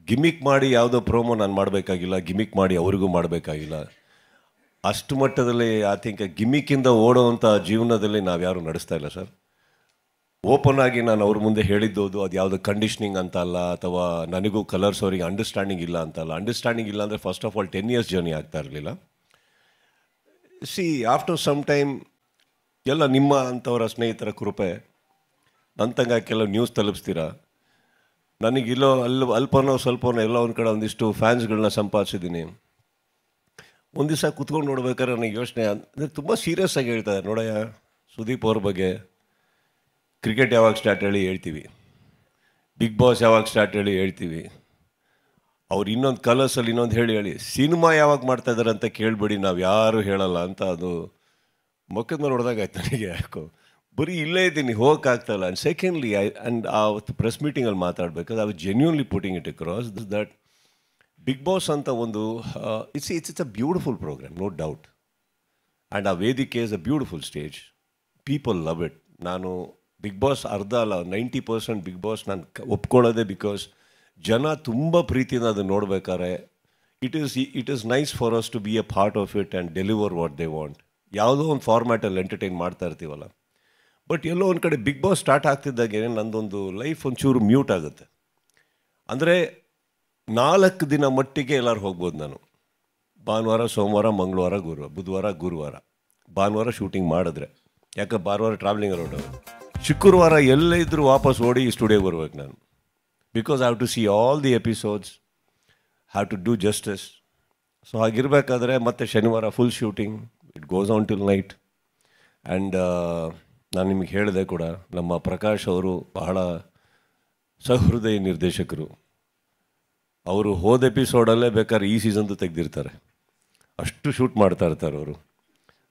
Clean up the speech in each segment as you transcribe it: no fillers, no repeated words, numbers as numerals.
Gimmick ಮಾಡಿ ಯಾವುದೋ promo ನಾನು ಮಾಡಬೇಕಾಗಿಲ್ಲ, ಗಿಮಿಕ್ ಮಾಡಿ ಅವ್ರಿಗೂ ಮಾಡಬೇಕಾಗಿಲ್ಲ. ಅಷ್ಟು ಮಟ್ಟದಲ್ಲಿ ಐ ಥಿಂಕ್ ಗಿಮಿಕ್ಕಿಂದ ಓಡೋವಂಥ ಜೀವನದಲ್ಲಿ ನಾವು ಯಾರು ನಡೆಸ್ತಾ ಇಲ್ಲ ಸರ್. ಓಪನ್ ಆಗಿ ನಾನು ಅವ್ರ ಮುಂದೆ ಹೇಳಿದ್ದೋದು ಅದು ಯಾವುದೋ ಕಂಡೀಷ್ನಿಂಗ್ ಅಂತ ಅಲ್ಲ, ಅಥವಾ ನನಗೂ ಕಲರ್ಸ್ ಅವರಿಗೆ ಅಂಡರ್ಸ್ಟ್ಯಾಂಡಿಂಗ್ ಇಲ್ಲ ಅಂತಲ್ಲ. ಅಂಡರ್ಸ್ಟ್ಯಾಂಡಿಂಗ್ ಇಲ್ಲ ಅಂದರೆ first of all 10 years journey ಆಗ್ತಾ ಇರಲಿಲ್ಲ. ಸಿ ಆಫ್ಟರ್ ಸಮ್ ಟೈಮ್ ಎಲ್ಲ ನಿಮ್ಮ ಅಂಥವರ ಸ್ನೇಹಿತರ ಕೃಪೆ, ನನ್ನ ತಂಗ ಕೆಲವು ನ್ಯೂಸ್ ತಲುಪಿಸ್ತೀರಾ. ನನಗಿಲ್ಲೋ ಅಲ್ಪನೋ ಸ್ವಲ್ಪನೋ ಎಲ್ಲ ಒಂದು ಕಡೆ ಒಂದಿಷ್ಟು ಫ್ಯಾನ್ಸ್ಗಳನ್ನ ಸಂಪಾದಿಸಿದ್ದೀನಿ. ಒಂದು ದಿವಸ ಕುತ್ಕೊಂಡು ನೋಡ್ಬೇಕಾದ್ರೆ ನನಗೆ ಯೋಚನೆ ಅಂದರೆ ತುಂಬ ಸೀರಿಯಸ್ ಆಗಿ ಹೇಳ್ತಾರೆ, ನೋಡಯ್ಯ ಸುದೀಪ್ ಅವ್ರ ಬಗ್ಗೆ ಕ್ರಿಕೆಟ್ ಯಾವಾಗ ಸ್ಟಾರ್ಟ್ ಹೇಳಿ ಹೇಳ್ತೀವಿ, ಬಿಗ್ ಬಾಸ್ ಯಾವಾಗ ಸ್ಟಾರ್ಟ್ ಹೇಳಿ ಹೇಳ್ತೀವಿ, ಅವ್ರು ಇನ್ನೊಂದು ಕಲರ್ಸಲ್ಲಿ ಇನ್ನೊಂದು ಹೇಳಿ ಸಿನಿಮಾ ಯಾವಾಗ ಮಾಡ್ತಾಯಿದ್ದಾರೆ ಅಂತ ಕೇಳಬೇಡಿ, ನಾವು ಯಾರು ಹೇಳಲ್ಲ ಅಂತ. ಅದು ಮೊಕ್ಕದ ಮೇಲೆ ಹೊಡೆದಾಗ ಆಯ್ತು ನನಗೆ. ಯಾಕೋ ಬರೀ ಇಲ್ಲೇ ಇದ್ದೀನಿ, ಹೋಗೋಕ್ಕಾಗ್ತಾಯಿಲ್ಲ. ಆ್ಯಂಡ್ ಸೆಕೆಂಡ್ಲಿ ಆ್ಯಂಡ್ ಆ ಪ್ರೆಸ್ ಮೀಟಿಂಗಲ್ಲಿ ಮಾತಾಡಬೇಕಾದ್ರೆ I was genuinely putting it across that Bigg Boss ಅಂತ ಒಂದು it's a beautiful programme, no doubt. And ಆ ವೇದಿಕೆ is a beautiful stage, people love it. ನಾನು ಬಿಗ್ ಬಾಸ್ ಅರ್ಧ ಅಲ್ಲ 90% ಬಿಗ್ ಬಾಸ್ ನಾನು ಒಪ್ಕೊಳ್ಳೋದೇ ಬಿಕಾಸ್ ಜನ ತುಂಬ ಪ್ರೀತಿಯಿಂದ ಅದನ್ನು ನೋಡ್ಬೇಕಾದ್ರೆ it is nice for us to be a part of it and deliver what they want. ಯಾವುದೋ ಒಂದು ಫಾರ್ಮ್ಯಾಟಲ್ಲಿ ಎಂಟರ್ಟೈನ್ ಮಾಡ್ತಾ ಇರ್ತೀವಲ್ಲ. ಬಟ್ ಎಲ್ಲೋ ಒಂದು ಕಡೆ ಬಿಗ್ ಬಾಸ್ ಸ್ಟಾರ್ಟ್ ಆಗ್ತಿದ್ದಾಗೆ ನಂದೊಂದು ಲೈಫ್ ಒಂಚೂರು ಮ್ಯೂಟ್ ಆಗುತ್ತೆ. ಅಂದರೆ 4 ದಿನ ಮಟ್ಟಿಗೆ ಎಲ್ಲರೂ ಹೋಗ್ಬೋದು ನಾನು. ಭಾನುವಾರ, ಸೋಮವಾರ, ಮಂಗಳವಾರ, ಬುಧವಾರ, ಗುರುವಾರ. ಭಾನುವಾರ ಶೂಟಿಂಗ್ ಮಾಡಿದ್ರೆ, ಯಾಕೆ ಭಾನುವಾರ ಟ್ರಾವೆಲಿಂಗ್ ಹೊರಟೋದು. ಶುಕ್ರವಾರ ಎಲ್ಲೇ ಇದ್ದರೂ ವಾಪಸ್ ಓಡಿ ಸ್ಟುಡಿಯೋಗೆ ಬರ್ಬೇಕು ನಾನು. Because I have to see all the episodes, have to do justice. So ಹಾಗಿರಬೇಕಾದ್ರೆ ಮತ್ತೆ ಶನಿವಾರ full shooting, it goes on till night. And ನಾನು ನಿಮಗೆ ಹೇಳಿದೆ ಕೂಡ, ನಮ್ಮ ಪ್ರಕಾಶ್ ಅವರು ಬಹಳ ಸಹೃದಯ ನಿರ್ದೇಶಕರು. ಅವರು ಹೋದ ಎಪಿಸೋಡಲ್ಲೇ ಬೇಕಾದ್ರೆ ಈ ಸೀಸನ್ದು ತೆಗೆದಿರ್ತಾರೆ, ಅಷ್ಟು ಶೂಟ್ ಮಾಡ್ತಾ ಇರ್ತಾರೆ ಅವರು.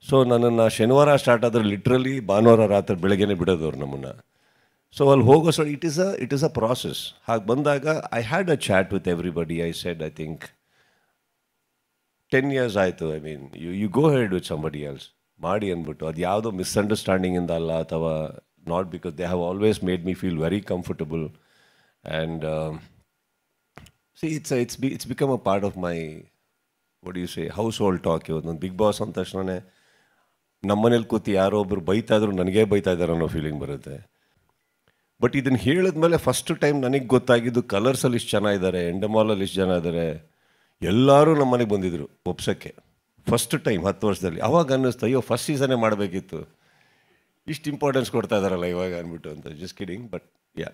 ಸೊ ನನ್ನನ್ನು ಶನಿವಾರ ಸ್ಟಾರ್ಟ್ ಆದರೆ ಲಿಟ್ರಲಿ ಭಾನುವಾರ ರಾತ್ರಿ ಬೆಳಗ್ಗೆನೇ ಬಿಡೋದವ್ರು ನಮ್ಮನ್ನು. ಸೊ ಅಲ್ಲಿ ಹೋಗೋ ಇಟ್ ಈಸ್ ಅ ಪ್ರಾಸೆಸ್. ಹಾಗೆ ಬಂದಾಗ I had a chat with everybody. I said I think 10 years ಆಯಿತು, I mean you go ahead with somebody else ಮಾಡಿ ಅಂದ್ಬಿಟ್ಟು. ಅದು ಯಾವುದೋ ಮಿಸ್ಅಂಡರ್ಸ್ಟ್ಯಾಂಡಿಂಗಿಂದ ಅಲ್ಲ, ಅಥವಾ not because they have always made me feel very comfortable. And see it's become a part of my what you say household talk. ಇವತ್ತು ನನ್ನ big boss ಅಂದ ತಕ್ಷಣ ನಮ್ಮನೇಲಿ ಕೂತಿ ಯಾರೋ ಒಬ್ಬರು ಬೈತಾ ಇದ್ರು ನನಗೇ ಬೈತಾ ಇದ್ದಾರೆ ಅನ್ನೋ ಫೀಲಿಂಗ್ ಬರುತ್ತೆ. ಬಟ್ ಇದನ್ನು ಹೇಳಿದ್ಮೇಲೆ ಫಸ್ಟ್ ಟೈಮ್ ನನಗೆ ಗೊತ್ತಾಗಿದ್ದು ಕಲರ್ಸಲ್ಲಿ ಇಷ್ಟು ಜನ ಇದ್ದಾರೆ, ಎಂಡಮಾಲಲ್ಲಿ ಇಷ್ಟು ಜನ ಇದ್ದಾರೆ, ಎಲ್ಲರೂ ನಮ್ಮ ಮನೆಗೆ ಬಂದಿದ್ದರು ಒಪ್ಸೋಕ್ಕೆ ಫಸ್ಟ್ ಟೈಮ್ 10 ವರ್ಷದಲ್ಲಿ. ಅವಾಗ ಅನ್ನಿಸ್ತು, ಅಯ್ಯೋ ಫಸ್ಟ್ ಸೀಸನ್ನೇ ಮಾಡಬೇಕಿತ್ತು, ಇಷ್ಟು ಇಂಪಾರ್ಟೆನ್ಸ್ ಕೊಡ್ತಾ ಇದ್ದಾರಲ್ಲ ಇವಾಗ ಅಂದ್ಬಿಟ್ಟು ಅಂತ. Just kidding. But yeah